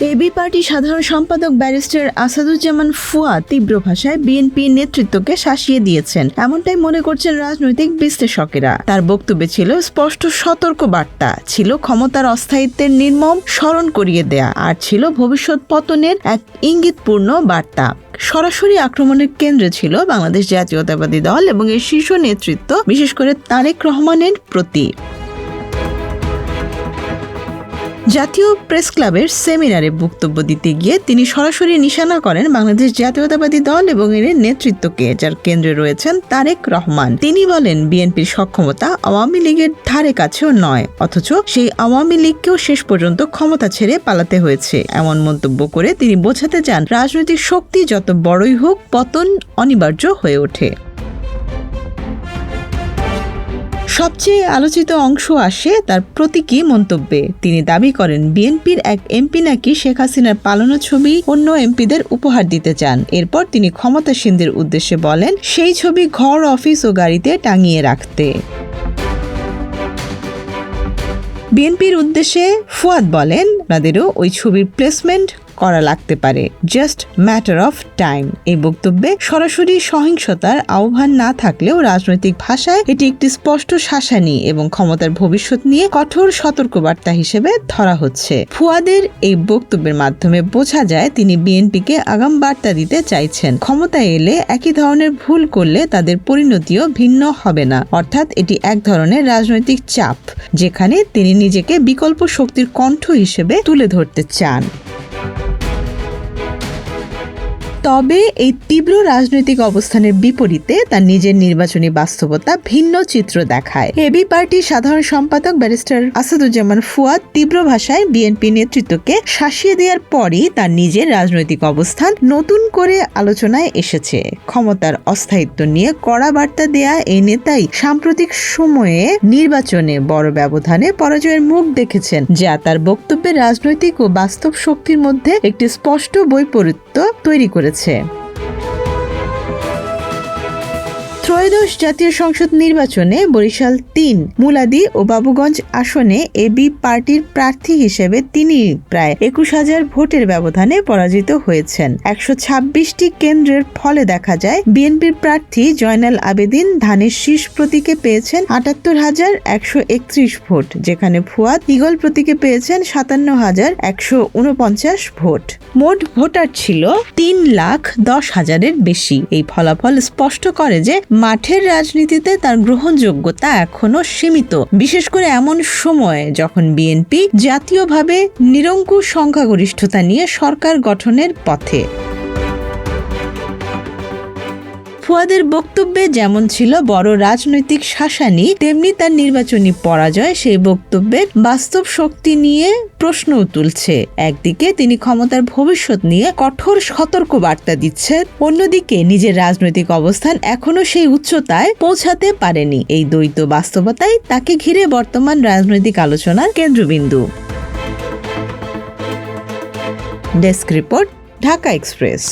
AB party সাধারণ সম্পাদক barrister Asaduzzaman Fuad তীব্র ভাষায় বিএনপি নেতৃত্বকে শাসিয়ে দিয়েছেন, এমনটাই মনে করছেন রাজনৈতিক বিশ্লেষকেরা। তার বক্তব্যে ছিল স্পষ্ট সতর্ক বার্তা, ছিল ক্ষমতার অস্থায়িত্বের নির্মম স্মরণ করিয়ে দেয়া, আর ছিল ভবিষ্যৎ পতনের এক ইঙ্গিতপূর্ণ বার্তা। সরাসরি আক্রমণের কেন্দ্রে ছিল বাংলাদেশ জাতীয়তাবাদী দল এবং এর শীর্ষ নেতৃত্ব, বিশেষ করে তারেক রহমানের প্রতি। জাতীয় প্রেস ক্লাবের সেমিনারে বক্তব্য দিতে গিয়ে তিনি সরাসরি নিশানা করেন বাংলাদেশ জাতীয়তাবাদী দল এবং এর নেতৃত্বকে, যার কেন্দ্রে রয়েছেন তারেক রহমান। তিনি বলেন, বিএনপির সক্ষমতা আওয়ামী লীগের ধারে কাছেও নয়, অথচ সেই আওয়ামী লীগকেও শেষ পর্যন্ত ক্ষমতা ছেড়ে পালাতে হয়েছে। এমন মন্তব্য করে তিনি বোঝাতে চান, রাজনৈতিক শক্তি যত বড়ই হোক, পতন অনিবার্য হয়ে ওঠে। সবচেয়ে আলোচিত অংশ আসে তার প্রতীকী মন্তব্যে। তিনি দাবি করেন, বিএনপির এক এমপি নাকি শেখ হাসিনার পালানো ছবি অন্য এমপিদের উপহার দিতে চান। এরপর তিনি ক্ষমতাসীনদের উদ্দেশ্যে বলেন, সেই ছবি ঘর, অফিস ও গাড়িতে টাঙিয়ে রাখতে। বিএনপির উদ্দেশ্যে ফুয়াদ বলেন, তাদেরও ওই ছবির প্লেসমেন্ট করা লাগতে পারে, জাস্ট ম্যাটার অফ টাইম। এই বক্তব্যে সরাসরি সহিংসতার আহ্বান না থাকলেও রাজনৈতিক ভাষায় এটি একটি স্পষ্ট শাসানি এবং ক্ষমতার ভবিষ্যৎ নিয়ে কঠোর সতর্কবার্তা হিসেবে ধরা হচ্ছে। ফুয়াদের এই বক্তব্যের মাধ্যমে বোঝা যায় তিনি বিএনপিকে আগাম বার্তা দিতে চাইছেন, ক্ষমতায় এলে একই ধরনের ভুল করলে তাদের পরিণতিও ভিন্ন হবে না। অর্থাৎ এটি এক ধরনের রাজনৈতিক চাপ, যেখানে তিনি নিজেকে বিকল্প শক্তির কণ্ঠ হিসেবে তুলে ধরতে চান। তবে এই তীব্র রাজনৈতিক অবস্থানের বিপরীতে তার নিজের নির্বাচনী বাস্তবতা ভিন্ন চিত্র দেখায়। এবি পার্টির সাধারণ সম্পাদক ব্যারিস্টার আসাদুজ্জামান ফুয়াদ তীব্র ভাষায় বিএনপি নেতৃত্বকে শাসিয়ে দেওয়ার পরই তার নিজের রাজনৈতিক অবস্থান নতুন করে আলোচনায় এসেছে। ক্ষমতার অস্থায়িত্ব নিয়ে কড়া বার্তা দেয়া এই নেতাই সাম্প্রতিক সময়ে নির্বাচনে বড় ব্যবধানে পরাজয়ের মুখ দেখেছেন, যা তার বক্তব্যে রাজনৈতিক ও বাস্তব শক্তির মধ্যে একটি স্পষ্ট বৈপরীত্য তৈরি করেছে। ত্রয়োদশ জাতীয় সংসদ নির্বাচনে বরিশাল ৩, মুলাদি ও বাবুগঞ্জ আসনে এবি পার্টির প্রার্থী হিসেবে তিনি প্রায় ২১,০০০ ভোটের ব্যবধানে পরাজিত হয়েছেন। ১২৬টি কেন্দ্রের ফলে দেখা যায় বিএনপির প্রার্থী জয়নাল আবেদিন ধানের শীষ প্রতীকে পেয়েছেন ৭৮,১৩১ ভোট, যেখানে ফুয়াদ ঈগল প্রতীকে পেয়েছেন ৫৭,১৪৯ ভোট। মোট ভোটার ছিল ৩,১০,০০০-এর বেশি। এই ফলাফল স্পষ্ট করে যে মাঠের রাজনীতিতে তার গ্রহণযোগ্যতা এখনো সীমিত, বিশেষ করে এমন সময়ে যখন বিএনপি জাতীয়ভাবে নিরঙ্কুশ সংখ্যাগরিষ্ঠতা নিয়ে সরকার গঠনের পথে। ফুয়াদের বক্তব্যে যেমন ছিল বড় রাজনৈতিক শাসানি, তেমনি তার নির্বাচনী পরাজয় সেই বক্তব্যের বাস্তব শক্তি নিয়ে প্রশ্নও তুলছে। একদিকে তিনি ক্ষমতার ভবিষ্যৎ নিয়ে কঠোর সতর্ক বার্তা দিচ্ছেন, অন্যদিকে নিজের রাজনৈতিক অবস্থান এখনো সেই উচ্চতায় পৌঁছাতে পারেনি। এই দ্বৈত বাস্তবতাই তাকে ঘিরে বর্তমান রাজনৈতিক আলোচনার কেন্দ্রবিন্দু। Desk report, Dhaka express.